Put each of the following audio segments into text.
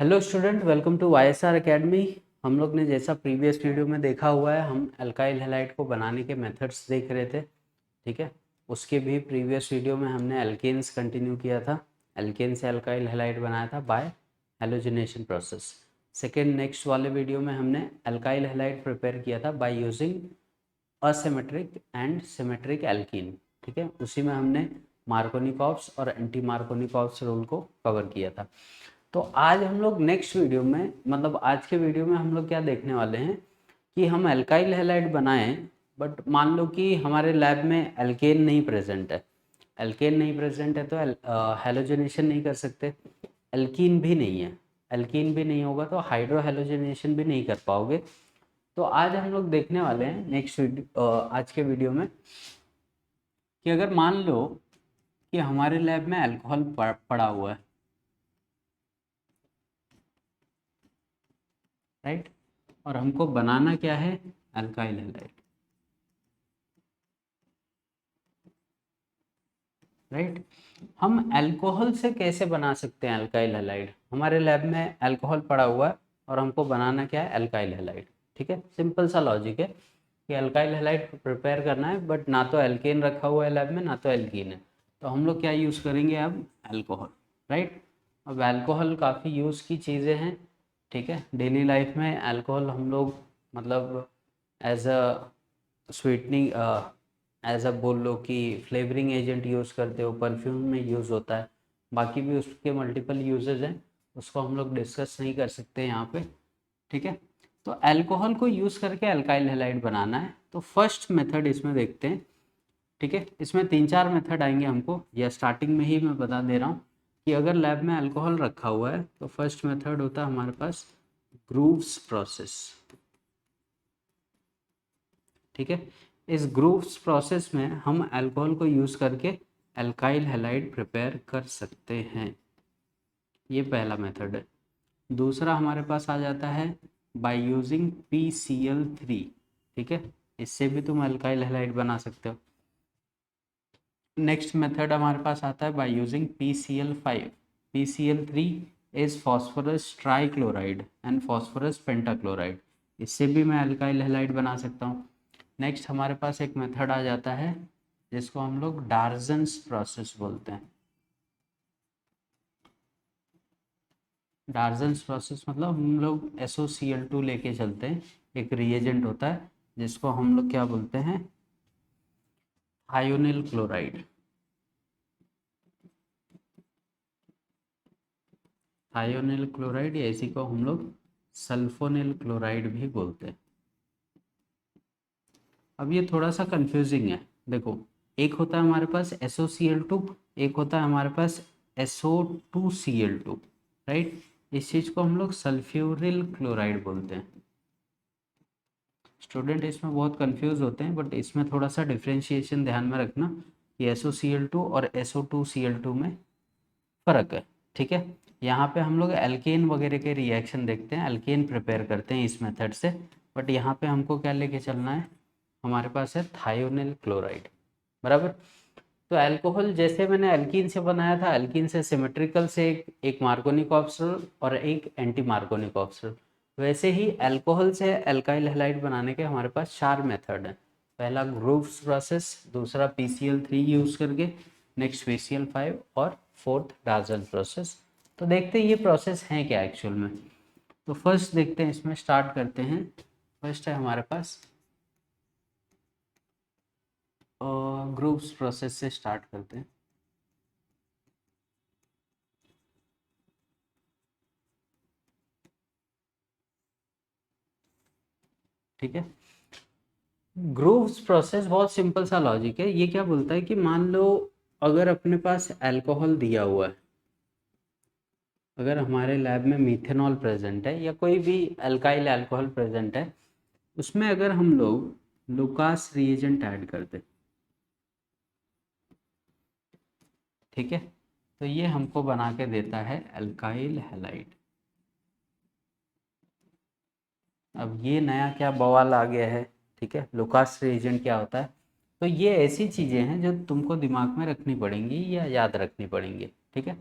Hello student, welcome to YSR academy. हम लोग ने जैसा प्रीवियस वीडियो में देखा हुआ है, हम अल्काइल हैलाइड को बनाने के मेथड्स देख रहे थे। ठीक है, उसके भी प्रीवियस वीडियो में हमने एल्केन्स कंटिन्यू किया था। एल्केन से अल्काइल हैलाइड बनाया था by halogenation process. Second next वाले वीडियो में हमने अल्काइल हैलाइड प्रिपेयर किया था by using asymmetric and symmetric alkene. ठीक है, उसी में हमने मार्कोनिकॉव्स और एंटी मार्कोनिकॉव्स रूल को कवर किया था। तो आज हम लोग नेक्स्ट वीडियो में, मतलब आज के वीडियो में हम लोग क्या देखने वाले हैं कि हम अल्काइल हैलाइड बनाएं, बट मान लो कि हमारे लैब में एल्केन नहीं प्रेजेंट है। एल्केन नहीं प्रेजेंट है तो हेलोजनेशन नहीं कर सकते। एल्कीन भी नहीं है, एल्कीन भी नहीं होगा तो हाइड्रो हेलोजनेशन भी नहीं कर पाओगे। तो आज हम लोग देखने वाले हैं नेक्स्ट वीडियो, आज के वीडियो में, कि अगर मान लो कि हमारे लैब में अल्कोहल पड़ा हुआ है, राइट, और हमको बनाना क्या है, अल्काइल हैलाइड, राइट। हम अल्कोहल से कैसे बना सकते हैं अल्काइल हैलाइड? हमारे लैब में अल्कोहल पड़ा हुआ है और हमको बनाना क्या है, अल्काइल हैलाइड। ठीक है, सिंपल सा लॉजिक है कि अल्काइल हैलाइड प्रिपेयर करना है, बट ना तो एल्केन रखा हुआ है लैब में, ना तो एल्कीन है। तो हम लोग क्या यूज़ करेंगे अब, अल्कोहल, राइट। अब अल्कोहल काफ़ी यूज़ की चीज़ें हैं। ठीक है, डेली लाइफ में अल्कोहल हम लोग मतलब as a sweetening, as a बोल लो कि फ्लेवरिंग एजेंट यूज़ करते हो, परफ्यूम में यूज़ होता है। बाकी भी उसके मल्टीपल यूजेज हैं, उसको हम लोग डिस्कस नहीं कर सकते यहाँ पे। ठीक है, तो अल्कोहल को यूज़ करके अल्काइल हैलाइड बनाना है। तो फर्स्ट मेथड इसमें देखते हैं। ठीक है, इसमें 3-4 मेथड आएंगे हमको, या स्टार्टिंग में ही मैं बता दे रहा हूँ कि अगर लैब में अल्कोहल रखा हुआ है तो फर्स्ट मेथड होता है हमारे पास ग्रूव्स प्रोसेस। ठीक है, इस ग्रूव्स प्रोसेस में हम अल्कोहल को यूज़ करके अल्काइल हैलाइड प्रिपेयर कर सकते हैं। ये पहला मेथड है। दूसरा हमारे पास आ जाता है बाय यूजिंग PCl3। ठीक है, इससे भी तुम अल्काइल हैलाइड बना सकते हो। नेक्स्ट मेथड हमारे पास आता है by using PCl5। PCl3 is phosphorus trichloride and phosphorus pentachloride. इससे भी मैं अल्काइल हैलाइड बना सकता हूँ। नेक्स्ट हमारे पास एक मेथड आ जाता है जिसको हम लोग डार्जन्स प्रोसेस बोलते हैं। डार्जन्स प्रोसेस मतलब हम लोग SOCl2 लेके चलते हैं, एक रिएजेंट होता है जिसको हम लोग क्या बोलते हैं, थायोनिल क्लोराइड। थायोनिल क्लोराइड, या इसी को हम लोग सल्फोनिल क्लोराइड भी बोलते हैं। अब ये थोड़ा सा कंफ्यूजिंग है। देखो, एक होता है हमारे पास SOCl2, एक होता है हमारे पास SO2Cl2, राइट। इस चीज़ को हम लोग सल्फ्यूरिल क्लोराइड बोलते हैं। स्टूडेंट इसमें बहुत कंफ्यूज होते हैं, बट इसमें थोड़ा सा डिफ्रेंशिएशन ध्यान में रखना कि SOCl2 और SO2Cl2 में फ़र्क है। ठीक है, यहाँ पे हम लोग एल्केन वगैरह के रिएक्शन देखते हैं, एल्केन प्रिपेयर करते हैं इस मेथड से, बट यहाँ पे हमको क्या लेके चलना है, हमारे पास है थायोनिल क्लोराइड, बराबर। तो अल्कोहल जैसे मैंने एल्कीन से बनाया था, एल्कीन से सिमेट्रिकल से एक मार्कोनिक ऑक्सीजन और एक एंटी मार्कोनिक ऑक्सीजन, वैसे ही अल्कोहल से अल्काइल हैलाइड बनाने के हमारे पास 4 मेथड हैं। पहला ग्रूव्स प्रोसेस, दूसरा PCl3 यूज़ करके, नेक्स्ट PCl5 और फोर्थ डार्जन प्रोसेस। तो देखते हैं ये प्रोसेस हैं क्या एक्चुअल में। तो फर्स्ट देखते हैं, इसमें स्टार्ट करते हैं। फर्स्ट है हमारे पास ग्रुप्स प्रोसेस से स्टार्ट करते हैं। ठीक है, ग्रुप्स प्रोसेस बहुत सिंपल सा लॉजिक है। ये क्या बोलता है कि मान लो अगर अपने पास अल्कोहल दिया हुआ है, अगर हमारे लैब में मीथेनॉल प्रेजेंट है या कोई भी अल्काइल अल्कोहल प्रेजेंट है, उसमें अगर हम लोग लुकास रिएजेंट ऐड कर दें, ठीक है, तो ये हमको बना के देता है अल्काइल हैलाइड। अब ये नया क्या बवाल आ गया है, ठीक है, लुकास रिएजेंट क्या होता है? तो ये ऐसी चीज़ें हैं जो तुमको दिमाग में रखनी पड़ेंगी या याद रखनी पड़ेंगी। ठीक है,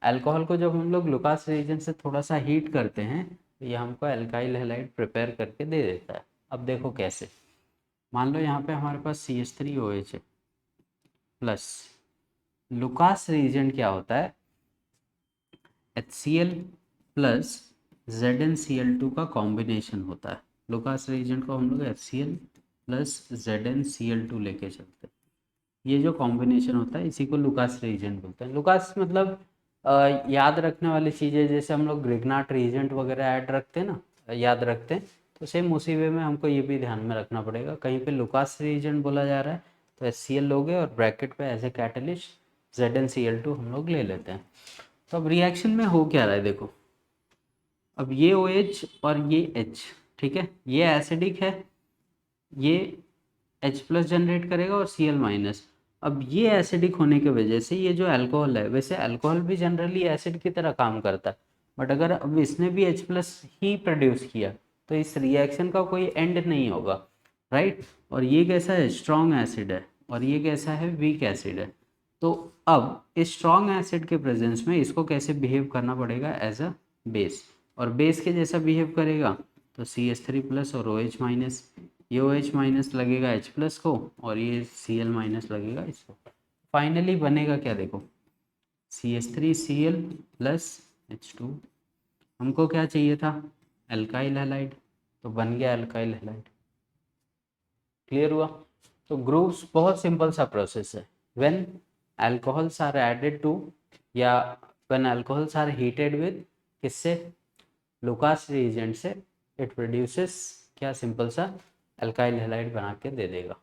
अल्कोहल को जब हम लोग लुकास रीजन से थोड़ा सा हीट करते हैं तो ये हमको अल्काइल हैलाइड प्रिपेयर करके दे देता है। अब देखो कैसे, मान लो यहाँ पे हमारे पास CH3OH है प्लस लुकास रीजन क्या होता है, HCl प्लस ZnCl2 का कॉम्बिनेशन होता है। लुकास रीजन को हम लोग HCl प्लस ZnCl2 लेके चलते हैं। ये जो कॉम्बिनेशन होता है इसी को लुकास रीजेंट बोलते हैं। लुकास मतलब याद रखने वाली चीज़ें, जैसे हम लोग ग्रिग्नाट रीजेंट वगैरह ऐड रखते हैं ना, याद रखते हैं, तो सेम उसी वे में हमको ये भी ध्यान में रखना पड़ेगा। कहीं पे लुकास रीजेंट बोला जा रहा है तो HCl लोगे और ब्रैकेट पे एज ए कैटलिस्ट ZnCl2 हम लोग ले लेते हैं। तो अब रिएक्शन में हो क्या रहा है देखो, अब ये OH और ये H, ठीक है, ये एसिडिक है, ये H प्लस जनरेट करेगा और Cl माइनस। अब ये एसिडिक होने की वजह से ये जो अल्कोहल है, वैसे अल्कोहल भी जनरली एसिड की तरह काम करता है, बट अगर अब इसने भी H प्लस ही प्रोड्यूस किया तो इस रिएक्शन का कोई एंड नहीं होगा, राइट। और ये कैसा है, स्ट्रॉन्ग एसिड है, और ये कैसा है, वीक एसिड है। तो अब इस स्ट्रॉन्ग एसिड के प्रेजेंस में इसको कैसे बिहेव करना पड़ेगा, एज अ बेस, और बेस के जैसा बिहेव करेगा तो CH3 प्लस और OH माइनस, ये OH माइनस लगेगा H प्लस को और ये Cl माइनस लगेगा इसको। फाइनली बनेगा क्या देखो, CH3Cl प्लस H2। हमको क्या चाहिए था, अल्काइल हैलाइड, तो बन गया अल्काइल हैलाइड। क्लियर हुआ। तो ग्रुप्स बहुत सिंपल सा प्रोसेस है। When alcohols are added to, या when alcohols are heated with, किससे, लुकास रिएजेंट से, इट प्रोड्यूसेस क्या, सिंपल सा अल्काइल हैलाइड बना के दे देगा।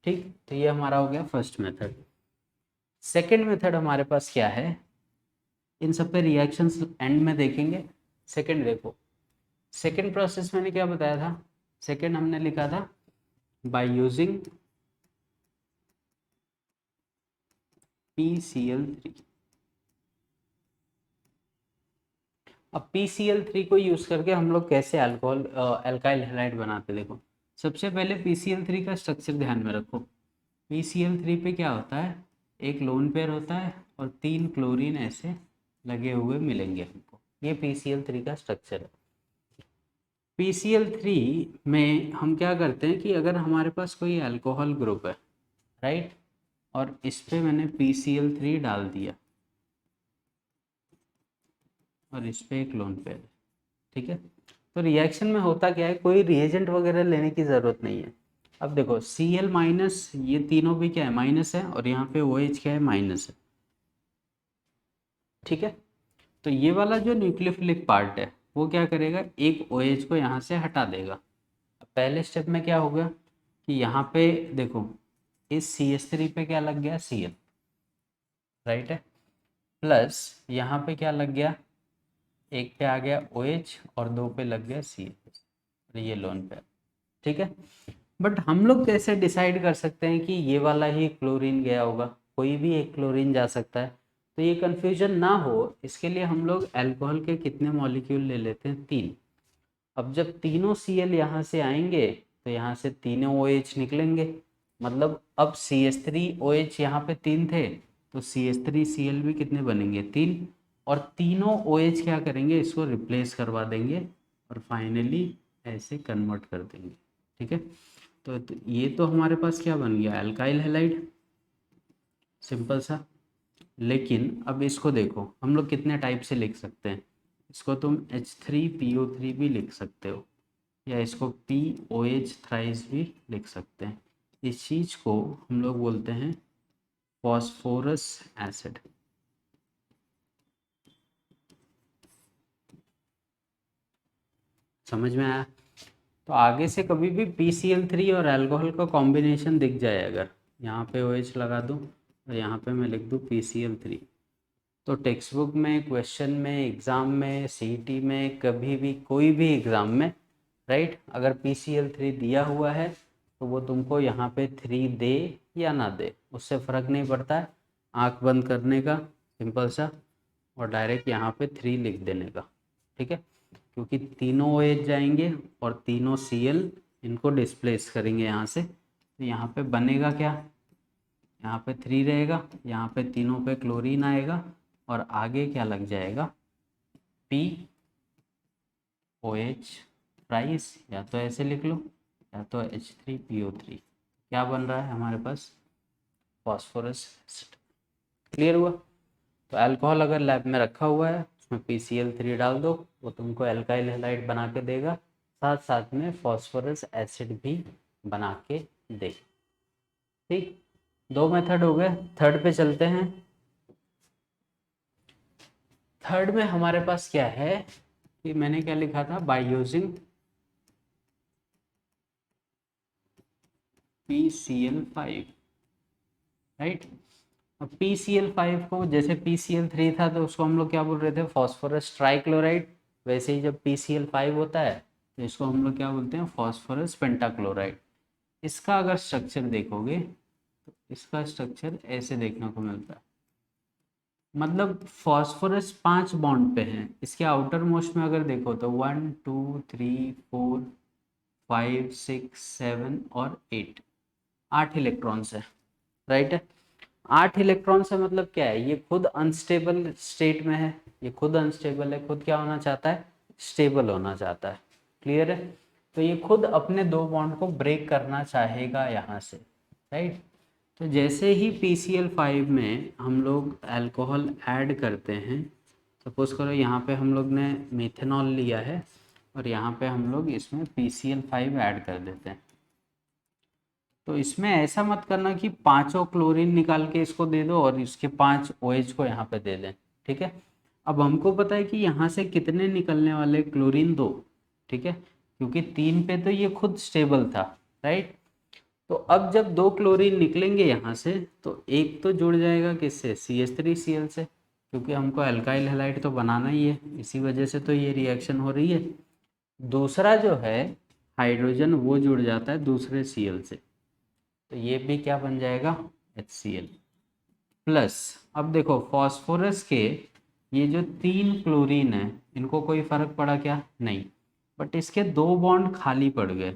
ठीक, तो ये हमारा हो गया फर्स्ट मेथड। सेकंड मेथड हमारे पास क्या है, इन सब पे रिएक्शंस एंड में देखेंगे। सेकंड देखो, सेकंड प्रोसेस मैंने क्या बताया था, सेकंड हमने लिखा था बाय यूजिंग PCl3। अब PCl3 को यूज करके हम लोग कैसे अल्कोहल अल्काइल हैलाइड बनाते, देखो सबसे पहले PCl3 का स्ट्रक्चर ध्यान में रखो। PCl3 पे क्या होता है, एक लोन पेयर होता है और 3 क्लोरीन ऐसे लगे हुए मिलेंगे हमको, ये PCl3 का स्ट्रक्चर है। PCl3 में हम क्या करते हैं कि अगर हमारे पास कोई अल्कोहल ग्रुप है, राइट, और इस पे मैंने PCl3 डाल दिया और इस पे एक लोन पेयर, ठीक है, तो रिएक्शन में होता क्या है, कोई रिएजेंट वगैरह लेने की ज़रूरत नहीं है। अब देखो Cl माइनस, ये तीनों भी क्या है, माइनस है, और यहाँ पे OH क्या है, माइनस है, ठीक है। तो ये वाला जो न्यूक्लियोफिलिक पार्ट है वो क्या करेगा, एक OH को यहाँ से हटा देगा। अब पहले स्टेप में क्या होगा कि यहाँ पे देखो इस CH3 पे क्या लग गया, Cl, राइट है, प्लस यहाँ पे क्या लग गया, एक पे आ गया OH और दो पे लग गया Cl, ये लोन पे, ठीक है। बट हम लोग कैसे डिसाइड कर सकते हैं कि ये वाला ही क्लोरीन गया होगा, कोई भी एक क्लोरीन जा सकता है। तो ये कन्फ्यूजन ना हो इसके लिए हम लोग अल्कोहल के कितने मॉलिक्यूल ले लेते हैं, 3। अब जब तीनों Cl यहाँ से आएंगे तो यहाँ से तीनों OH निकलेंगे, मतलब अब CH3OH यहाँ पे 3 थे तो CH3Cl भी कितने बनेंगे, 3, और तीनों OH क्या करेंगे, इसको रिप्लेस करवा देंगे और फाइनली ऐसे कन्वर्ट कर देंगे, ठीक है। तो ये तो हमारे पास क्या बन गया, अल्काइल हैलाइड, सिंपल सा। लेकिन अब इसको देखो हम लोग कितने टाइप से लिख सकते हैं, इसको तुम H3PO3 भी लिख सकते हो, या इसको POH थ्राइस भी लिख सकते हैं। इस चीज़ को हम लोग बोलते हैं फॉस्फोरस एसिड। समझ में आया। तो आगे से कभी भी PCl3 और अल्कोहल का कॉम्बिनेशन दिख जाए, अगर यहाँ पे OH लगा दूँ और यहाँ पे मैं लिख दूँ PCl3, तो टेक्स्ट बुक में, क्वेश्चन में, एग्ज़ाम में, CET में, कभी भी कोई भी एग्ज़ाम में, राइट, अगर PCl3 दिया हुआ है तो वो तुमको यहाँ पे 3 दे या ना दे उससे फ़र्क नहीं पड़ता है, आँख बंद करने का सिंपल सा और डायरेक्ट यहाँ पे 3 लिख देने का, ठीक है, क्योंकि तीनों OH जाएंगे और तीनों Cl इनको डिस्प्लेस करेंगे यहाँ से, तो यहाँ पे बनेगा क्या, यहाँ पे 3 रहेगा, यहाँ पे तीनों पे क्लोरीन आएगा और आगे क्या लग जाएगा, POH प्राइस, या तो ऐसे लिख लो या तो H3PO3। क्या बन रहा है हमारे पास, फॉस्फोरस एसिड। क्लियर हुआ। तो अल्कोहल अगर लैब में रखा हुआ है उसमें PCl3 डाल दो, वो तुमको एल्काइल हैलाइड बना के देगा, साथ साथ में फॉस्फोरस एसिड भी बना के देगा। ठीक, 2 मेथड हो गए। थर्ड पे चलते हैं। थर्ड में हमारे पास क्या है कि मैंने क्या लिखा था, बाय यूजिंग PCl5, राइट। अब PCl5 को, जैसे PCl3 था तो उसको हम लोग क्या बोल रहे थे, फॉस्फोरस ट्राइक्लोराइड। वैसे ही जब PCl5 होता है तो इसको हम लोग क्या बोलते हैं, फॉस्फोरस पेंटाक्लोराइड। इसका अगर स्ट्रक्चर देखोगे तो इसका स्ट्रक्चर ऐसे देखने को मिलता है, मतलब फॉस्फोरस 5 बॉन्ड पे है। इसके आउटर मोस्ट में अगर देखो तो 1 2 3 4 5 6 7 और 8, 8 इलेक्ट्रॉन्स है, राइट है। 8 इलेक्ट्रॉन से मतलब क्या है, ये खुद अनस्टेबल स्टेट में है, ये खुद अनस्टेबल है, खुद क्या होना चाहता है, स्टेबल होना चाहता है। क्लियर है। तो ये खुद अपने 2 बॉन्ड को ब्रेक करना चाहेगा यहाँ से, राइट। तो जैसे ही PCl5 में हम लोग अल्कोहल ऐड करते हैं, सपोज करो यहाँ पे हम लोग ने मेथनॉल लिया है और यहाँ पे हम लोग इसमें PCl5 ऐड कर देते हैं, तो इसमें ऐसा मत करना कि पांचों क्लोरीन निकाल के इसको दे दो और इसके 5 OH को यहाँ पे दे दें, ठीक है। अब हमको पता है कि यहाँ से कितने निकलने वाले, क्लोरीन 2, ठीक है, क्योंकि 3 पे तो ये खुद स्टेबल था, राइट। तो अब जब 2 क्लोरीन निकलेंगे यहाँ से तो एक तो जुड़ जाएगा किससे, CH3Cl से, क्योंकि हमको अल्काइल हैलाइड तो बनाना ही है, इसी वजह से तो ये रिएक्शन हो रही है। दूसरा जो है हाइड्रोजन, वो जुड़ जाता है दूसरे Cl से, तो ये भी क्या बन जाएगा, HCl प्लस। अब देखो फॉस्फोरस के ये जो 3 क्लोरीन है इनको कोई फर्क पड़ा क्या, नहीं, बट इसके 2 बॉन्ड खाली पड़ गए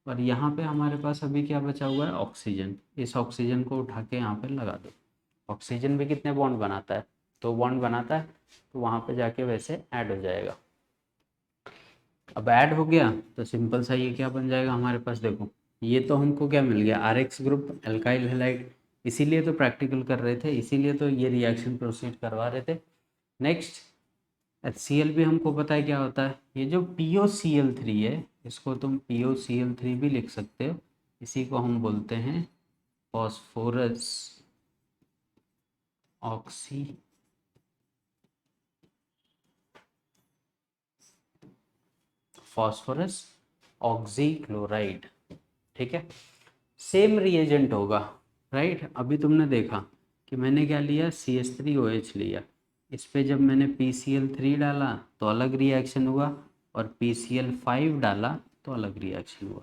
और यहाँ पे हमारे पास अभी क्या बचा हुआ है, ऑक्सीजन। इस ऑक्सीजन को उठा के यहाँ पे लगा दो। ऑक्सीजन भी कितने बॉन्ड बनाता है, 2 बॉन्ड बनाता है, तो वहाँ पे जाके वैसे ऐड हो जाएगा। अब ऐड हो गया तो सिंपल सा ये क्या बन जाएगा हमारे पास, देखो ये तो हमको क्या मिल गया, RX ग्रुप एल्काइल हैलाइड। इसीलिए तो प्रैक्टिकल कर रहे थे, इसीलिए तो ये रिएक्शन प्रोसीड करवा रहे थे। नेक्स्ट HCl भी हमको पता है क्या होता है, ये जो POCl3 है इसको तुम POCl3 भी लिख सकते हो, इसी को हम बोलते हैं फॉस्फोरस ऑक्सी फॉस्फोरस ऑक्सीक्लोराइड, ठीक है। सेम रिएजेंट होगा, राइट। अभी तुमने देखा कि मैंने क्या लिया, CH3OH लिया, इस पे जब मैंने PCl3 डाला तो अलग रिएक्शन हुआ और PCl5 डाला तो अलग रिएक्शन हुआ।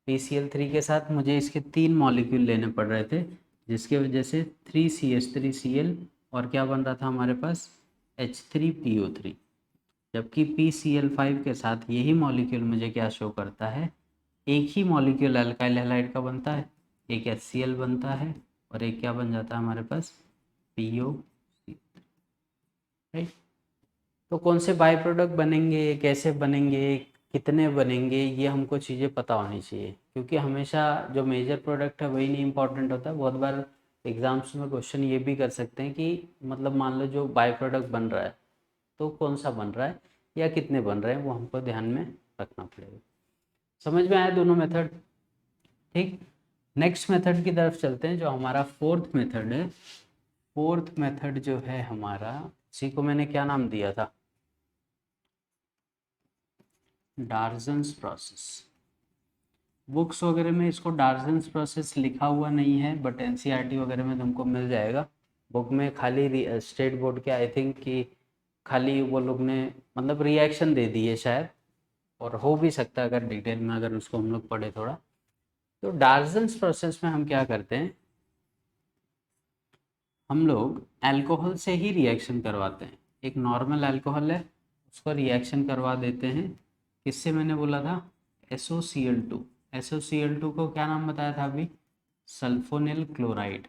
PCl3 के साथ मुझे इसके 3 मॉलिक्यूल लेने पड़ रहे थे, जिसके वजह से 3CH3Cl और क्या बन रहा था हमारे पास, H3PO3। जबकि PCl5 के साथ यही मॉलिक्यूल मुझे क्या शो करता है, एक ही मॉलिक्यूल अल्काइल हैलाइड का बनता है, एक HCl बनता है और एक क्या बन जाता है हमारे पास, PO, राइट। तो कौन से बाय प्रोडक्ट बनेंगे, कैसे बनेंगे, कितने बनेंगे, ये हमको चीज़ें पता होनी चाहिए, क्योंकि हमेशा जो मेजर प्रोडक्ट है वही नहीं इंपॉर्टेंट होता है। बहुत बार एग्जाम्स में क्वेश्चन ये भी कर सकते हैं कि मतलब मान लो जो बाय प्रोडक्ट बन रहा है तो कौन सा बन रहा है या कितने बन रहे हैं, वो हमको ध्यान में रखना पड़ेगा। समझ में आया दोनों मेथड, ठीक। नेक्स्ट मेथड की तरफ चलते हैं, जो हमारा फोर्थ मेथड है। फोर्थ मेथड जो है हमारा, इसी को मैंने क्या नाम दिया था, डार्जन्स प्रोसेस। बुक्स वगैरह में इसको डार्जन्स प्रोसेस लिखा हुआ नहीं है, बट NCERT वगैरह में तुमको मिल जाएगा। बुक में खाली स्टेट बोर्ड के आई थिंक कि खाली वो लोग ने मतलब रिएक्शन दे दी है शायद, और हो भी सकता है अगर डिटेल में अगर उसको हम लोग पढ़े थोड़ा। तो डार्जन्स प्रोसेस में हम क्या करते हैं, हम लोग अल्कोहल से ही रिएक्शन करवाते हैं। एक नॉर्मल अल्कोहल है उसको रिएक्शन करवा देते हैं, किससे मैंने बोला था, SOCl2। SOCl2 को क्या नाम बताया था अभी, सल्फोनिल क्लोराइड,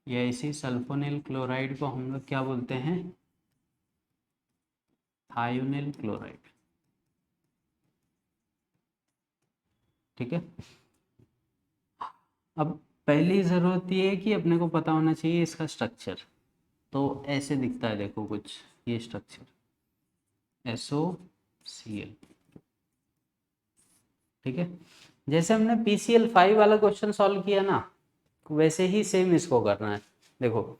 या इसी सल्फोनिल क्लोराइड को हम लोग क्या बोलते हैं, थायोनिल क्लोराइड। ठीक है। अब पहली ज़रूरत ये है कि अपने को पता होना चाहिए इसका स्ट्रक्चर। तो ऐसे दिखता है, देखो कुछ ये स्ट्रक्चर SOCl। ठीक है। जैसे हमने PCl5 वाला क्वेश्चन सॉल्व किया ना, वैसे ही सेम इसको करना है। देखो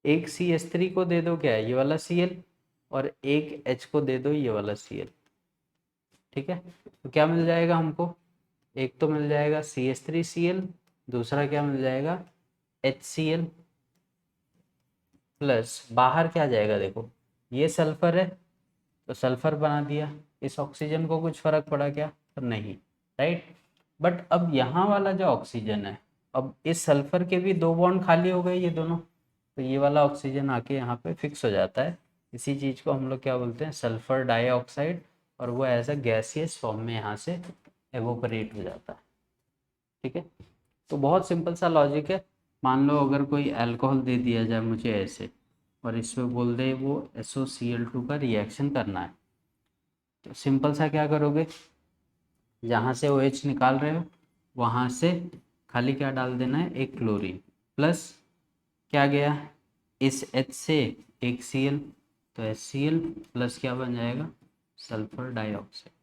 एक CH3 को दे दो क्या है, ये वाला Cl, और एक H को दे दो ये वाला Cl। ठीक है। तो क्या मिल जाएगा हमको, एक तो मिल जाएगा CH3Cl, दूसरा क्या मिल जाएगा HCl, प्लस बाहर क्या जाएगा, देखो ये सल्फर है तो सल्फर बना दिया, इस ऑक्सीजन को कुछ फर्क पड़ा क्या, तो नहीं, राइट। बट अब यहाँ वाला जो ऑक्सीजन है, अब इस सल्फर के भी दो बॉन्ड खाली हो गए ये दोनों, तो ये वाला ऑक्सीजन आके यहाँ पे फिक्स हो जाता है। इसी चीज़ को हम लोग क्या बोलते हैं, सल्फर डाइऑक्साइड, और वो एज अ गैसियस फॉर्म में यहाँ से एवोपरेट हो जाता है। ठीक है। तो बहुत सिंपल सा लॉजिक है। मान लो अगर कोई अल्कोहल दे दिया जाए मुझे ऐसे, और इसमें बोल दे वो SOCl2 का रिएक्शन करना है, तो सिंपल सा क्या करोगे, जहाँ से OH निकाल रहे हो वहाँ से खाली क्या डाल देना है, एक क्लोरीन, प्लस क्या गया इस H से एक Cl, तो HCl प्लस क्या बन जाएगा, सल्फर डाइऑक्साइड।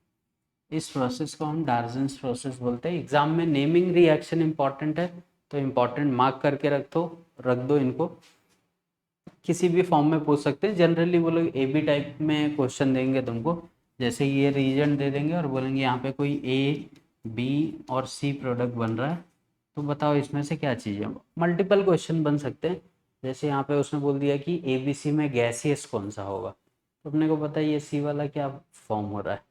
इस प्रोसेस को हम डार्जन्स प्रोसेस बोलते हैं। एग्जाम में नेमिंग रिएक्शन इंपॉर्टेंट है, तो इंपॉर्टेंट मार्क करके रख दो इनको। किसी भी फॉर्म में पूछ सकते हैं, जनरली वो लोग AB टाइप में क्वेश्चन देंगे तुमको, जैसे ये रीजन दे देंगे और बोलेंगे यहाँ पे कोई A B और C प्रोडक्ट बन रहा है, तो बताओ इसमें से क्या चीज़ है। मल्टीपल क्वेश्चन बन सकते हैं। जैसे यहाँ पे उसने बोल दिया कि ABC में गैसियस कौन सा होगा, तो अपने को पता है ये C वाला क्या फॉर्म हो रहा है,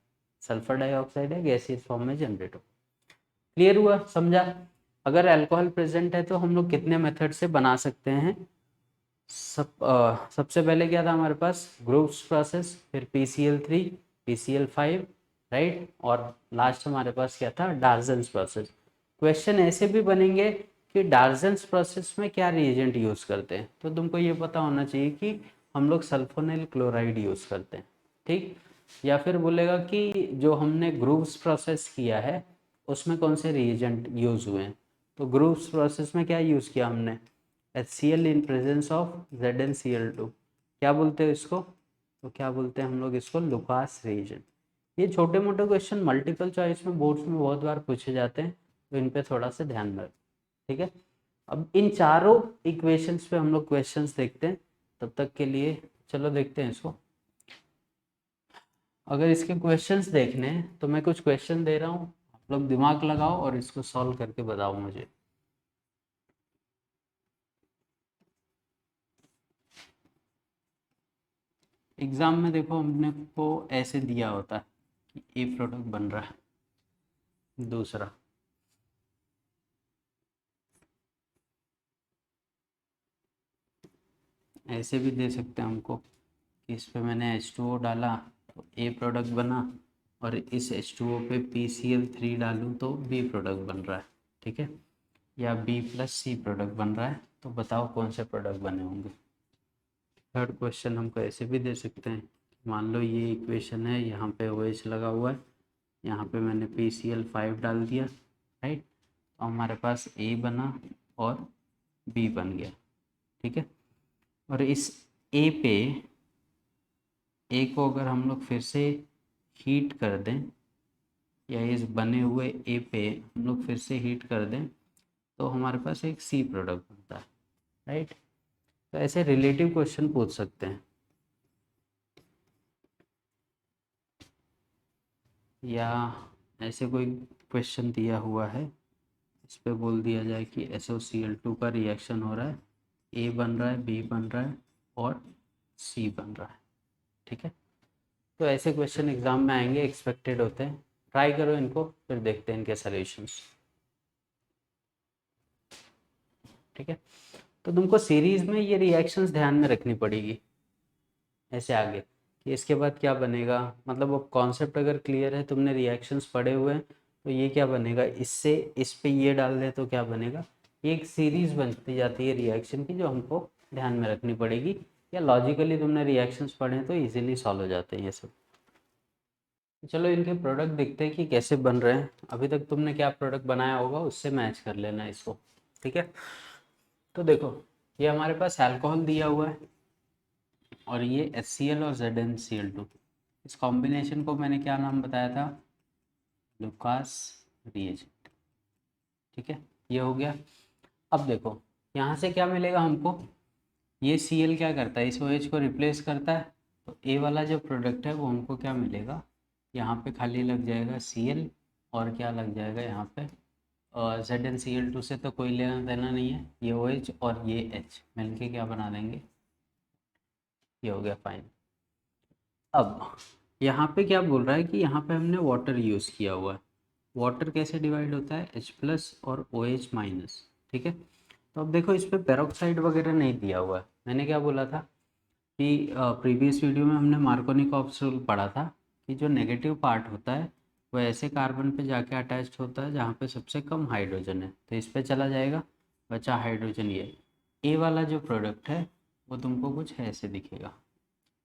सल्फर डाइऑक्साइड है, गैसियस फॉर्म में जनरेट हो। क्लियर हुआ, समझा। अगर अल्कोहल प्रेजेंट है तो हम लोग कितने मेथड से बना सकते हैं। सबसे पहले क्या था हमारे पास, ग्रुप्स प्रोसेस, फिर PCl3 PCl5, राइट, और लास्ट हमारे पास क्या था, डार्जन्स प्रोसेस। क्वेश्चन ऐसे भी बनेंगे कि डार्जन्स प्रोसेस में क्या रिएजेंट यूज़ करते हैं, तो तुमको ये पता होना चाहिए कि हम लोग सल्फोनिल क्लोराइड यूज़ करते हैं। ठीक। या फिर बोलेगा कि जो हमने ग्रुप्स प्रोसेस किया है उसमें कौन से रिएजेंट यूज़ हुए हैं, तो ग्रुप्स प्रोसेस में क्या यूज़ किया हमने, HCl in presence of ZnCl2। क्या बोलते हैं इसको, तो क्या बोलते हैं हम लोग इसको, लुकास रिएजेंट। ये छोटे मोटे क्वेश्चन मल्टीपल चॉइस में बोर्ड्स में बहुत बार पूछे जाते हैं, तो इन पे थोड़ा सा ध्यान रखें। ठीक है। अब इन चारों इक्वेशंस पे हम लोग क्वेश्चंस देखते हैं, तब तक के लिए चलो देखते हैं इसको। अगर इसके क्वेश्चंस देखने हैं तो मैं कुछ क्वेश्चन दे रहा हूँ, आप लोग दिमाग लगाओ और इसको सॉल्व करके बताओ मुझे। एग्जाम में देखो हमने को ऐसे दिया होता है कि ए प्रोडक्ट बन रहा है, दूसरा ऐसे भी दे सकते हैं हमको कि इस पे मैंने H2O डाला तो ए प्रोडक्ट बना, और इस H2O पे PCl3 डालूँ तो बी प्रोडक्ट बन रहा है। ठीक है। या B+C प्रोडक्ट बन रहा है, तो बताओ कौन से प्रोडक्ट बने होंगे। थर्ड क्वेश्चन हमको ऐसे भी दे सकते हैं, मान लो ये इक्वेशन है, यहाँ पे OH लगा हुआ है, यहाँ पे मैंने PCl5 डाल दिया, राइट, तो हमारे पास A बना और B बन गया। ठीक है। और इस A पे, A को अगर हम लोग फिर से हीट कर दें, या इस बने हुए A पे हम लोग फिर से हीट कर दें, तो हमारे पास एक C प्रोडक्ट बनता है, राइट। तो ऐसे रिलेटिव क्वेश्चन पूछ सकते हैं, या ऐसे कोई क्वेश्चन दिया हुआ है, इस पे बोल दिया जाए कि SOCl2 का रिएक्शन हो रहा है, A बन रहा है, B बन रहा है और C बन रहा है। ठीक है। तो ऐसे क्वेश्चन एग्जाम में आएंगे, एक्सपेक्टेड होते हैं। ट्राई करो इनको, फिर देखते हैं इनके सॉल्यूशंस। ठीक है। तो तुमको सीरीज में ये रिएक्शंस ध्यान में रखनी पड़ेगी ऐसे आगे, कि इसके बाद क्या बनेगा, मतलब वो कॉन्सेप्ट अगर क्लियर है, तुमने रिएक्शंस पढ़े हुए हैं, तो ये क्या बनेगा, इससे इस पे ये डाल दे तो क्या बनेगा, एक सीरीज बनती जाती है रिएक्शन की जो हमको ध्यान में रखनी पड़ेगी, या लॉजिकली तुमने रिएक्शंस पढ़े तो इजीली सॉल्व हो जाते हैं ये सब। चलो इनके प्रोडक्ट देखते हैं कि कैसे बन रहे हैं। अभी तक तुमने क्या प्रोडक्ट बनाया होगा उससे मैच कर लेना इसको, ठीक है। तो देखो ये हमारे पास अल्कोहल दिया हुआ है और ये HCl और ZnCl2, इस कॉम्बिनेशन को मैंने क्या नाम बताया था, लुकास रिएजेंट, ठीक है। ये हो गया। अब देखो यहाँ से क्या मिलेगा हमको, ये Cl क्या करता है, इस OH को रिप्लेस करता है, तो ए वाला जो प्रोडक्ट है वो हमको क्या मिलेगा, यहाँ पे खाली लग जाएगा Cl और क्या लग जाएगा यहाँ पे ZnCl2 से तो कोई लेना देना नहीं है, ये OH और ये H मिलके क्या बना देंगे, ये हो गया फाइन। अब यहाँ पे क्या बोल रहा है कि यहाँ पे हमने वाटर यूज़ किया हुआ है। वाटर कैसे डिवाइड होता है, H+ और OH-, ठीक है। तो अब देखो इस पे पेरोक्साइड वगैरह नहीं दिया हुआ है। मैंने क्या बोला था कि प्रीवियस वीडियो में हमने मार्कोनिकॉफ्स रूल पढ़ा था कि जो नेगेटिव पार्ट होता है वो ऐसे कार्बन पे जाके अटैच्ड होता है जहाँ पे सबसे कम हाइड्रोजन है, तो इस पे चला जाएगा, बचा हाइड्रोजन। ये ए वाला जो प्रोडक्ट है वो तुमको कुछ ऐसे दिखेगा।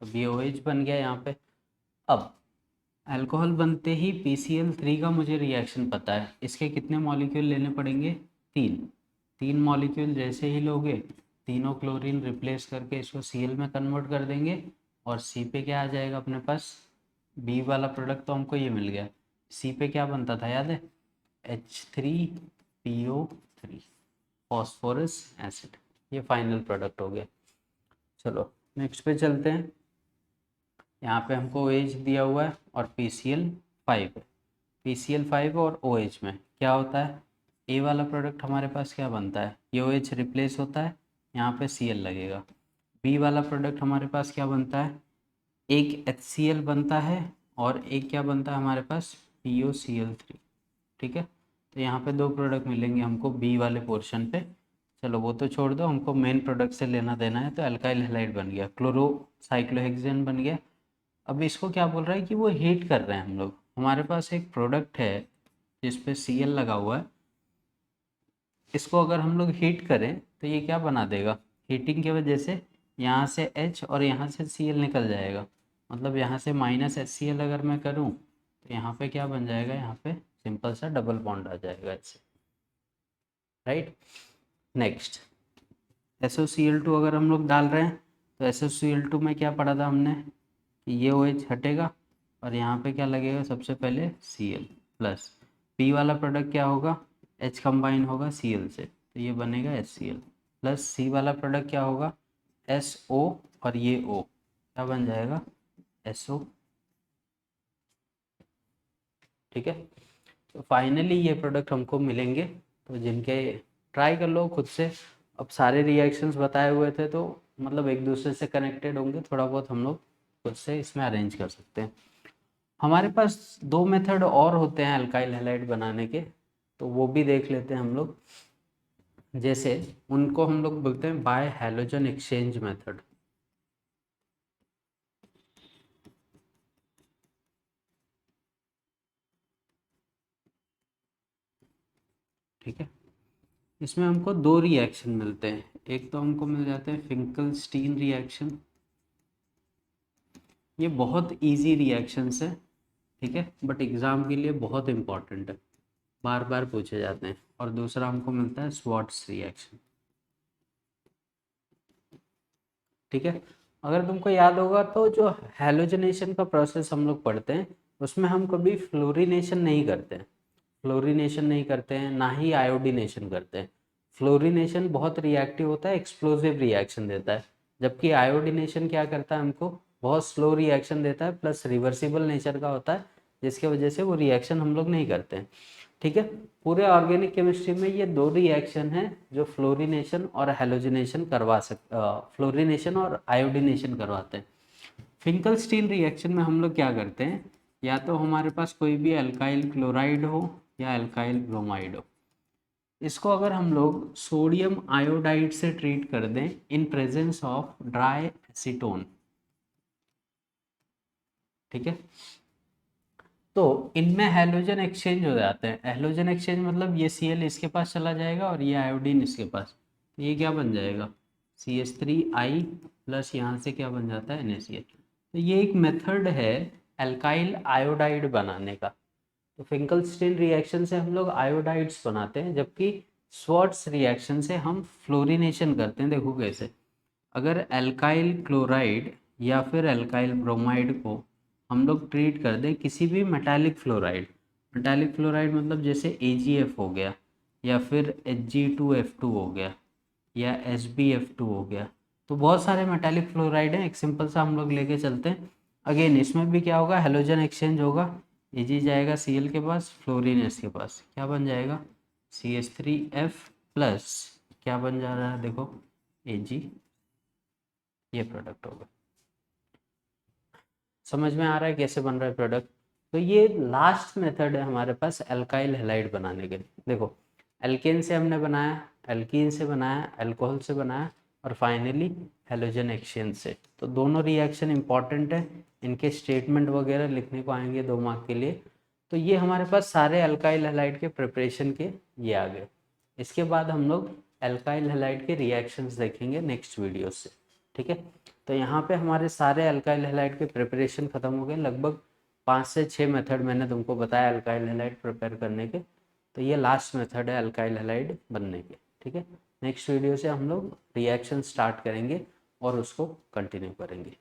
अब ये OH बन गया यहाँ पे। अब अल्कोहल बनते ही PCl3 का मुझे रिएक्शन पता है, इसके कितने मॉलिक्यूल लेने पड़ेंगे, 3 मॉलिक्यूल। जैसे ही लोगे तीनों क्लोरीन रिप्लेस करके इसको Cl में कन्वर्ट कर देंगे और C पे क्या आ जाएगा अपने पास, B वाला प्रोडक्ट तो हमको ये मिल गया। C पे क्या बनता था याद है, H3PO3 फॉस्फोरस एसिड, ये फाइनल प्रोडक्ट हो गया। चलो नेक्स्ट पे चलते हैं। यहाँ पे हमको OH दिया हुआ है और PCl5 है। PCl5 और OH में क्या होता है, ए वाला प्रोडक्ट हमारे पास क्या बनता है, ये OH रिप्लेस होता है, यहाँ पे Cl लगेगा। बी वाला प्रोडक्ट हमारे पास क्या बनता है, एक HCl बनता है और एक क्या बनता है हमारे पास, POCl3, ठीक है। तो यहाँ पे 2 प्रोडक्ट मिलेंगे हमको बी वाले पोर्शन पे। चलो वो तो छोड़ दो, हमको मेन प्रोडक्ट से लेना देना है। तो अल्काइल हैलाइड बन गया, क्लोरो साइक्लोहेक्सेन बन गया। अब इसको क्या बोल रहा है कि वो हीट कर रहे हैं हम लोग। हमारे पास एक प्रोडक्ट है जिस पे Cl लगा हुआ है, इसको अगर हम लोग हीट करें तो ये क्या बना देगा, हीटिंग की वजह से यहाँ से H और यहाँ से Cl निकल जाएगा। मतलब यहाँ से -HCl अगर मैं करूँ तो यहाँ पे क्या बन जाएगा, यहाँ पे सिंपल सा डबल बॉन्ड आ जाएगा ऐसे, राइट। नेक्स्ट SOCl2 अगर हम लोग डाल रहे हैं तो SOCl2 में क्या पढ़ा था हमने कि ये OH हटेगा और यहाँ पे क्या लगेगा, सबसे पहले Cl प्लस P वाला प्रोडक्ट क्या होगा, H कंबाइन होगा Cl से, तो ये बनेगा HCl प्लस C वाला प्रोडक्ट क्या होगा, SO और ये O क्या बन जाएगा, SO, ठीक है। तो फाइनली ये प्रोडक्ट हमको मिलेंगे, तो जिनके ट्राई कर लो खुद से। अब सारे रिएक्शंस बताए हुए थे तो मतलब एक दूसरे से कनेक्टेड होंगे, थोड़ा बहुत हम लोग खुद से इसमें अरेंज कर सकते हैं। हमारे पास 2 मेथड और होते हैं अल्काइल हैलाइड बनाने के, तो वो भी देख लेते हैं हम लोग। जैसे उनको हम लोग बोलते हैं बाय हैलोजन एक्सचेंज मेथड, ठीक है। इसमें हमको 2 रिएक्शन मिलते हैं, एक तो हमको मिल जाते हैं फिंकलस्टीन रिएक्शन, ये बहुत इजी रिएक्शंस है, ठीक है, बट एग्ज़ाम के लिए बहुत इंपॉर्टेंट है, बार बार पूछे जाते हैं। और दूसरा हमको मिलता है स्वार्ट्स रिएक्शन, ठीक है। अगर तुमको याद होगा तो जो हैलोजनेशन का प्रोसेस हम लोग पढ़ते हैं उसमें हम कभी फ्लोरिनेशन नहीं करते हैं, फ्लोरिनेशन नहीं करते हैं, ना ही आयोडीनेशन करते हैं। फ्लोरिनेशन बहुत रिएक्टिव होता है, एक्सप्लोसिव रिएक्शन देता है, जबकि आयोडीनेशन क्या करता है, हमको बहुत स्लो रिएक्शन देता है, प्लस रिवर्सिबल नेचर का होता है, जिसके वजह से वो रिएक्शन हम लोग नहीं करते हैं, ठीक है। पूरे ऑर्गेनिक केमिस्ट्री में ये 2 रिएक्शन हैं जो फ्लोरिनेशन और हैलोजिनेशन करवा फ्लोरिनेशन और आयोडीनेशन करवाते हैं। फिंकलस्टीन रिएक्शन में हम लोग क्या करते हैं, या तो हमारे पास कोई भी अल्काइल क्लोराइड हो या अल्काइल ब्रोमाइड हो, इसको अगर हम लोग सोडियम आयोडाइड से ट्रीट कर दें in presence of dry acetone, ठीक है, तो इनमें हैलोजन एक्सचेंज हो जाते हैं। हैलोजन एक्सचेंज मतलब ये Cl इसके पास चला जाएगा और ये आयोडीन इसके पास, तो ये क्या बन जाएगा CH3I प्लस यहाँ से क्या बन जाता है NaCl। तो ये एक मेथड है एल्काइल आयोडाइड बनाने का। तो फिंकलस्टीन रिएक्शन से हम लोग आयोडाइड्स बनाते हैं, जबकि स्वार्ट्स रिएक्शन से हम फ्लोरिनेशन करते हैं। देखो कैसे, अगर एल्काइल क्लोराइड या फिर एल्काइल ब्रोमाइड को हम लोग ट्रीट कर दें किसी भी मेटालिक फ्लोराइड, मेटालिक फ्लोराइड मतलब जैसे AgF हो गया या फिर Hg2F2 हो गया या SbF2 हो गया, तो बहुत सारे मेटालिक फ्लोराइड हैं। एक सिंपल सा हम लोग लेके चलते हैं। अगेन इसमें भी क्या होगा, हेलोजन एक्सचेंज होगा, Ag जाएगा Cl के पास, फ्लोरीन एस के पास, क्या बन जाएगा CH3F प्लस क्या बन जा रहा है देखो Ag, ये प्रोडक्ट होगा। समझ में आ रहा है कैसे बन रहा है प्रोडक्ट। तो ये लास्ट मेथड है हमारे पास एल्काइल हैलाइड बनाने के लिए। देखो एल्केन से हमने बनाया, एल्कीन से बनाया, अल्कोहल से बनाया और फाइनली हेलोजन एक्सचेंज से। तो दोनों रिएक्शन इंपॉर्टेंट है, इनके स्टेटमेंट वगैरह लिखने को आएंगे 2 मार्क के लिए। तो ये हमारे पास सारे अल्काइल हैलाइड के प्रिपरेशन के ये आ गए। इसके बाद हम लोग अल्काइल हैलाइड के रिएक्शंस देखेंगे नेक्स्ट वीडियो से, ठीक है। तो यहाँ पे हमारे सारे अल्काइल हैलाइड के प्रिपरेशन ख़त्म हो गए। लगभग 5 से 6 मेथड मैंने तुमको बताया अल्काइल हैलाइड प्रिपेयर करने के। तो ये लास्ट मेथड है अल्काइल हैलाइड बनने के, ठीक है। नेक्स्ट वीडियो से हम लोग रिएक्शन स्टार्ट करेंगे और उसको कंटिन्यू करेंगे।